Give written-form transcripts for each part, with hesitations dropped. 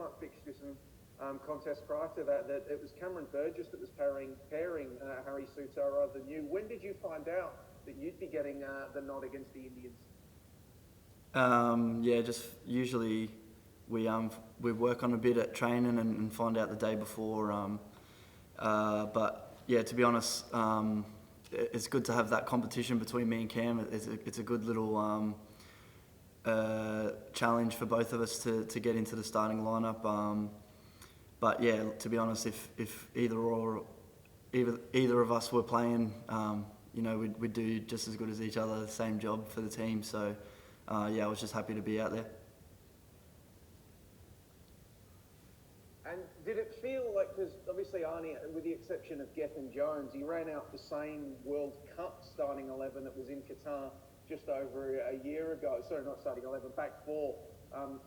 warm-up fixtures and contests prior to that it was Cameron Burgess that was pairing Harry Souttar rather than you. When did you find out that you'd be getting the nod against the Indians? Just usually we work on a bit at training and find out the day before. But yeah, to be honest, it's good to have that competition between me and Cam. It's a good little challenge for both of us to get into the starting lineup. But yeah, to be honest, if either of us were playing, we'd do just as good as each other, the same job for the team. So I was just happy to be out there. And did it feel like, because obviously Arnie, with the exception of Gethin Jones, he ran out the same World Cup starting 11 that was in Qatar just over a year ago. Sorry, not starting 11, back four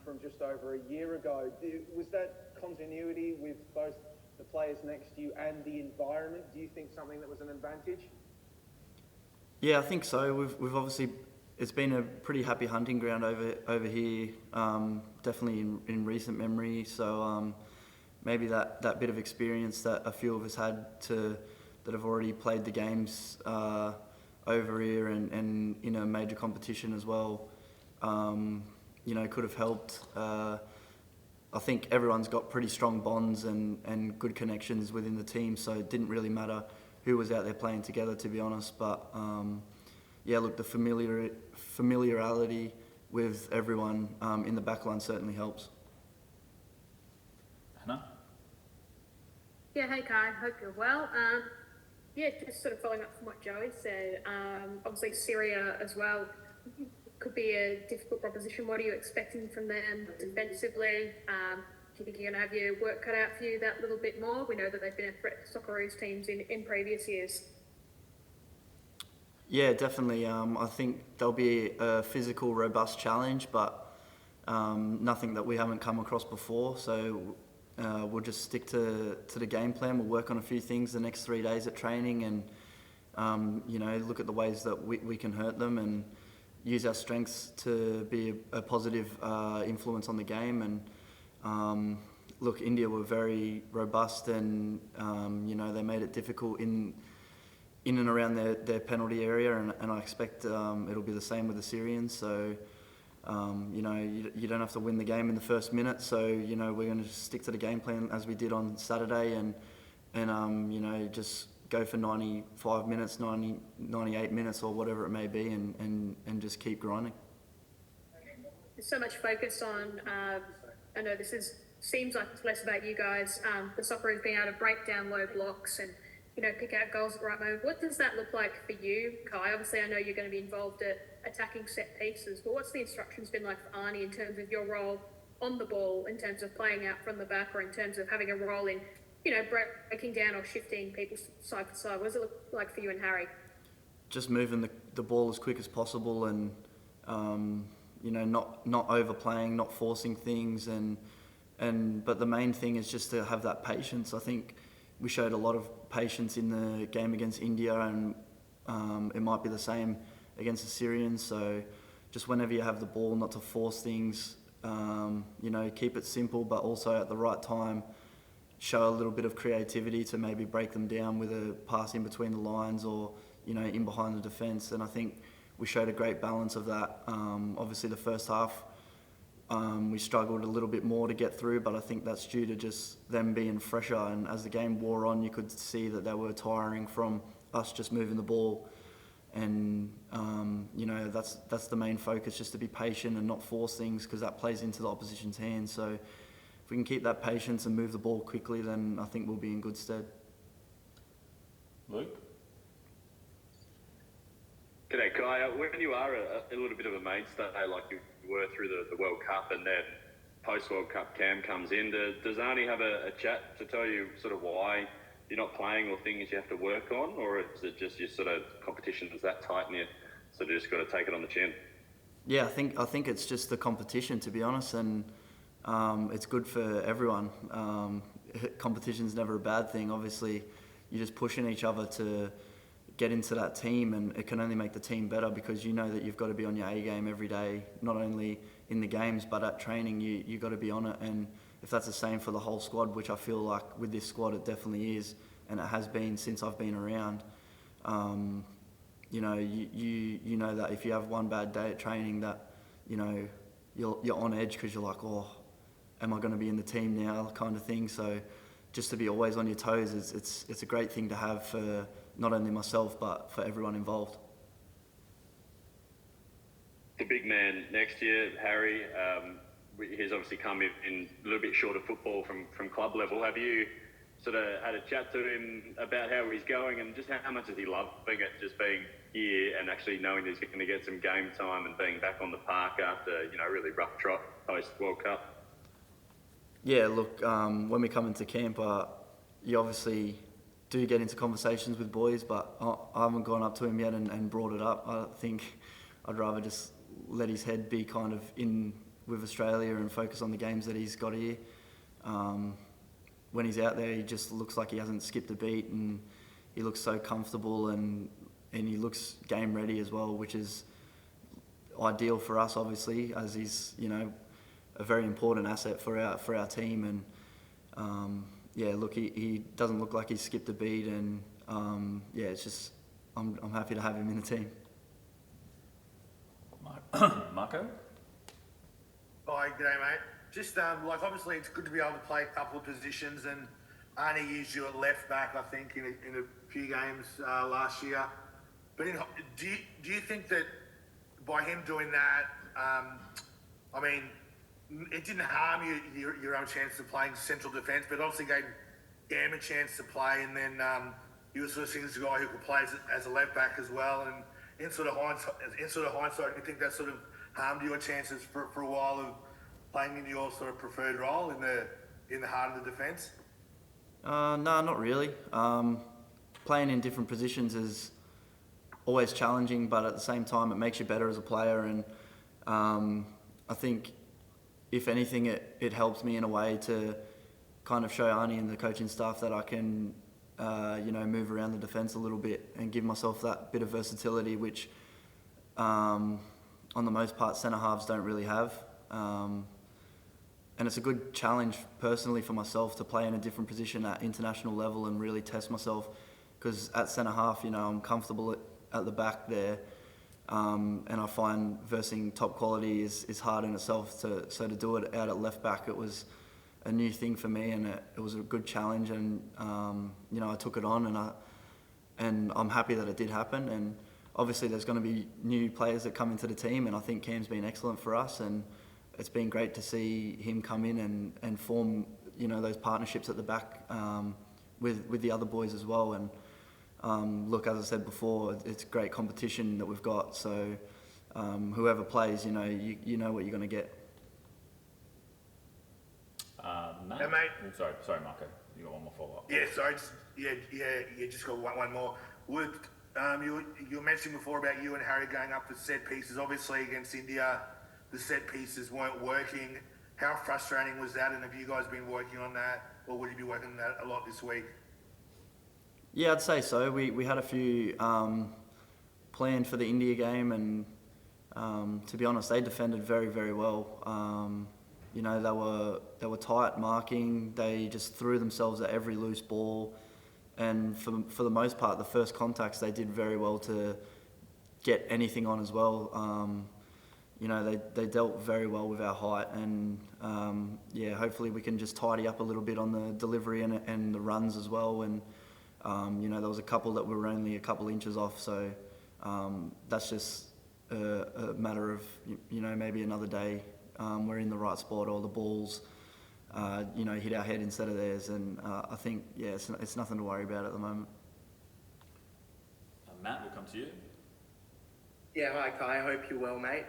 from just over a year ago. Was that continuity with both the players next to you and the environment, do you think something that was an advantage? Yeah, I think so. We've obviously, it's been a pretty happy hunting ground over here, definitely in recent memory. So maybe that bit of experience that a few of us had that have already played the games over here and in a major competition as well, could have helped. I think everyone's got pretty strong bonds and good connections within the team, so it didn't really matter who was out there playing together, to be honest. But the familiarity with everyone in the backline certainly helps. Hannah? Yeah, hey Kai, hope you're well. Just sort of following up from what Joey said, obviously Syria as well could be a difficult proposition. What are you expecting from them defensively? Do you think you're going to have your work cut out for you that little bit more? We know that they've been a threat to Socceroos teams in previous years. Yeah, definitely. I think there'll be a physical, robust challenge, but nothing that we haven't come across before. So we'll just stick to the game plan. We'll work on a few things the next 3 days at training and, look at the ways that we can hurt them and use our strengths to be a positive influence on the game. And look, India were very robust and, they made it difficult in and around their penalty area, and I expect it'll be the same with the Syrians. So, you don't have to win the game in the first minute. So, we're going to stick to the game plan as we did on Saturday and just go for 95 minutes, 98 minutes or whatever it may be and just keep grinding. There's so much focus on, I know seems like it's less about you guys, the Socceroos being able to break down low blocks and pick out goals at the right moment. What does that look like for you, Kai? Obviously, I know you're going to be involved at attacking set pieces, but what's the instructions been like for Arnie in terms of your role on the ball, in terms of playing out from the back, or in terms of having a role in, breaking down or shifting people side to side? What does it look like for you and Harry? Just moving the ball as quick as possible and, not overplaying, not forcing things, but the main thing is just to have that patience. I think we showed a lot of patience in the game against India, and it might be the same against the Syrians. So just whenever you have the ball, not to force things, keep it simple, but also at the right time, show a little bit of creativity to maybe break them down with a pass in between the lines or, in behind the defence. And I think we showed a great balance of that. Obviously the first half, we struggled a little bit more to get through, but I think that's due to just them being fresher. And as the game wore on, you could see that they were tiring from us just moving the ball. And, that's the main focus, just to be patient and not force things, because that plays into the opposition's hands. So if we can keep that patience and move the ball quickly, then I think we'll be in good stead. Luke? G'day, Kye. When you are a little bit of a mainstay, like you were through the World Cup, and then post-World Cup Cam comes in, does Arnie have a chat to tell you sort of why you're not playing or things you have to work on, or is it just your sort of competition is that tight and you sort of just got to take it on the chin? Yeah, I think it's just the competition, to be honest, and it's good for everyone. Competition's never a bad thing. Obviously, you're just pushing each other to get into that team, and it can only make the team better, because you know that you've got to be on your A game every day, not only in the games, but at training you got to be on it. And if that's the same for the whole squad, which I feel like with this squad it definitely is, and it has been since I've been around. You know that if you have one bad day at training, that you're on edge because you're like, oh, am I going to be in the team now, kind of thing. So just to be always on your toes it's a great thing to have for not only myself but for everyone involved. The big man next year, Harry, he's obviously come in a little bit short of football from club level. Have you sort of had a chat to him about how he's going and just how much is he loving it, just being here and actually knowing that he's going to get some game time and being back on the park after, a really rough trot post World Cup? Yeah, look, when we come into camp, you obviously do get into conversations with boys, but I haven't gone up to him yet and brought it up. I think I'd rather just let his head be kind of in with Australia and focus on the games that he's got here. When he's out there, he just looks like he hasn't skipped a beat, and he looks so comfortable, and he looks game ready as well, which is ideal for us, obviously, as he's a very important asset for our team. And look, he doesn't look like he's skipped a beat, and it's just I'm happy to have him in the team. Marco? Hi, g'day mate. Just obviously it's good to be able to play a couple of positions, and Arnie used you at left back, I think, in a few games last year. But do you think that by him doing that, it didn't harm your own chance of playing central defence, but obviously gave Cam a chance to play, and then you were sort of seen as a guy who could play as a left back as well. And in sort of hindsight, do you think that sort of harmed your chances for a while of playing in your sort of preferred role in the heart of the defence? No, not really. Playing in different positions is always challenging, but at the same time it makes you better as a player. And I think if anything it helps me in a way to kind of show Arnie and the coaching staff that I can move around the defence a little bit and give myself that bit of versatility, which on the most part centre halves don't really have. And it's a good challenge personally for myself to play in a different position at international level and really test myself, because at centre half, I'm comfortable at the back there, and I find versing top quality is hard in itself. So to do it out at left back, it was a new thing for me, and it was a good challenge, and I took it on, and I'm happy that it did happen. And obviously there's going to be new players that come into the team, and I think Cam's been excellent for us, and it's been great to see him come in and form those partnerships at the back with the other boys as well. And look, as I said before, it's great competition that we've got, so whoever plays, you know what you're going to get. Matt? Yeah, mate. Sorry, Marco. You got one more follow-up? Yeah, sorry. Just got one more. You were mentioning before about you and Harry going up for set pieces. Obviously, against India, the set pieces weren't working. How frustrating was that? And have you guys been working on that, or would you be working on that a lot this week? Yeah, I'd say so. We had a few planned for the India game, and to be honest, they defended very, very well. They were tight marking. They just threw themselves at every loose ball, and for the most part, the first contacts they did very well to get anything on as well. They dealt very well with our height, and hopefully we can just tidy up a little bit on the delivery and the runs as well. And there was a couple that were only a couple inches off, so that's just a matter of maybe another day we're in the right spot, or the balls hit our head instead of theirs, and I think it's nothing to worry about at the moment. Matt, we'll come to you. Yeah, hi Kye, I hope you're well, mate.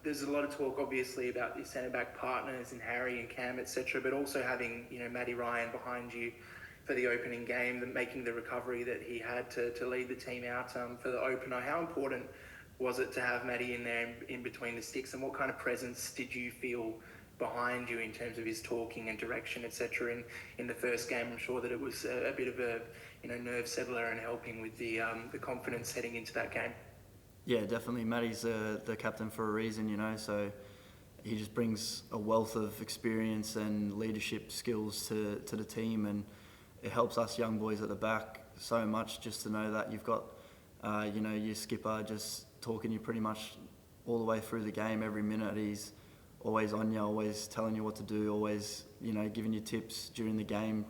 There's a lot of talk obviously about your centre-back partners and Harry and Cam, etc., but also having, Matty Ryan behind you for the opening game, making the recovery that he had to lead the team out for the opener. How important was it to have Matty in there in between the sticks, and what kind of presence did you feel behind you in terms of his talking and direction, etc. in the first game? I'm sure that it was a bit of a nerve settler and helping with the confidence heading into that game. Yeah, definitely. Matty's the captain for a reason, so he just brings a wealth of experience and leadership skills to the team, and it helps us young boys at the back so much just to know that you've got, your skipper just talking you pretty much all the way through the game. Every minute he's always on you, always telling you what to do, always, giving you tips during the game.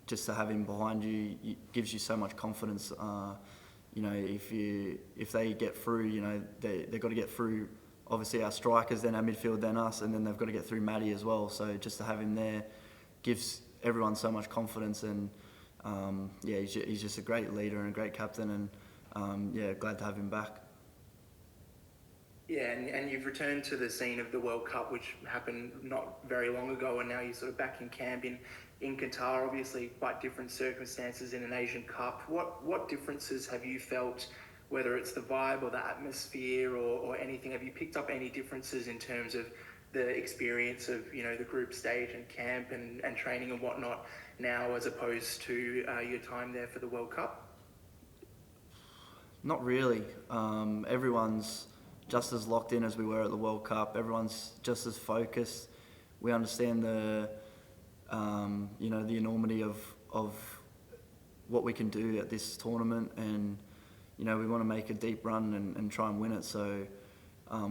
Just to have him behind you gives you so much confidence. If they get through, they've got to get through, obviously our strikers, then our midfield, then us, and then they've got to get through Matty as well. So just to have him there gives everyone so much confidence, and he's just a great leader and a great captain, and glad to have him back. Yeah, and you've returned to the scene of the World Cup, which happened not very long ago, and now you're sort of back in camp in Qatar. Obviously, quite different circumstances in an Asian Cup. What differences have you felt, whether it's the vibe or the atmosphere or anything? Have you picked up any differences in terms of the experience of the group stage and camp and training and whatnot now, as opposed to your time there for the World Cup? Not really. Everyone's just as locked in as we were at the World Cup. Everyone's just as focused. We understand the enormity of what we can do at this tournament, and we want to make a deep run and try and win it. So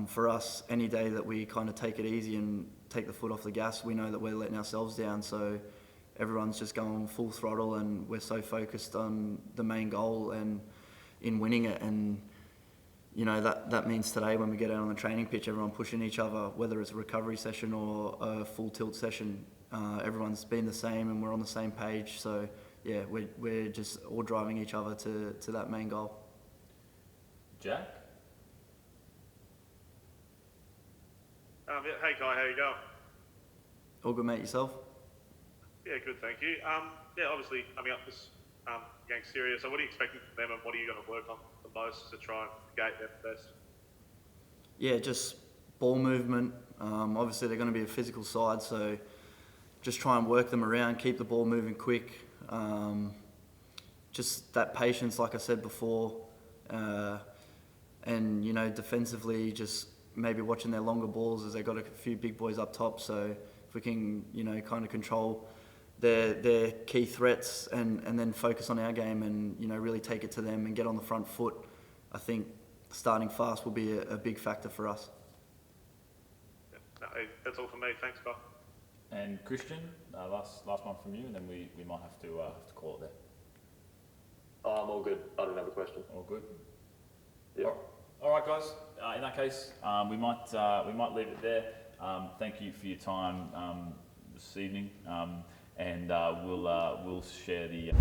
for us, any day that we kind of take it easy and take the foot off the gas, we know that we're letting ourselves down. So everyone's just going full throttle, and we're so focused on the main goal and in winning it. And that means today when we get out on the training pitch, everyone pushing each other, whether it's a recovery session or a full tilt session. Everyone's been the same, and we're on the same page. So yeah, we're just all driving each other to that main goal. Jack? Hey Kye, how you going? All good, mate. Yourself? Yeah, good, thank you. Obviously coming up this against Syria, so what are you expecting from them, and what are you going to work on the most to try and gate them best? Yeah, just ball movement. Obviously they're going to be a physical side, so just try and work them around, keep the ball moving quick. Just that patience, like I said before, and defensively, just maybe watching their longer balls as they got a few big boys up top. So if we can, kind of control their key threats and then focus on our game and really take it to them and get on the front foot, I think starting fast will be a big factor for us. Yeah, no, that's all from me. Thanks, Kye. And Christian, last one from you, and then we might have to call it there. I'm all good. I don't have a question. All good? Yeah. All right, guys. In that case, we might leave it there. Thank you for your time this evening, and we'll share the.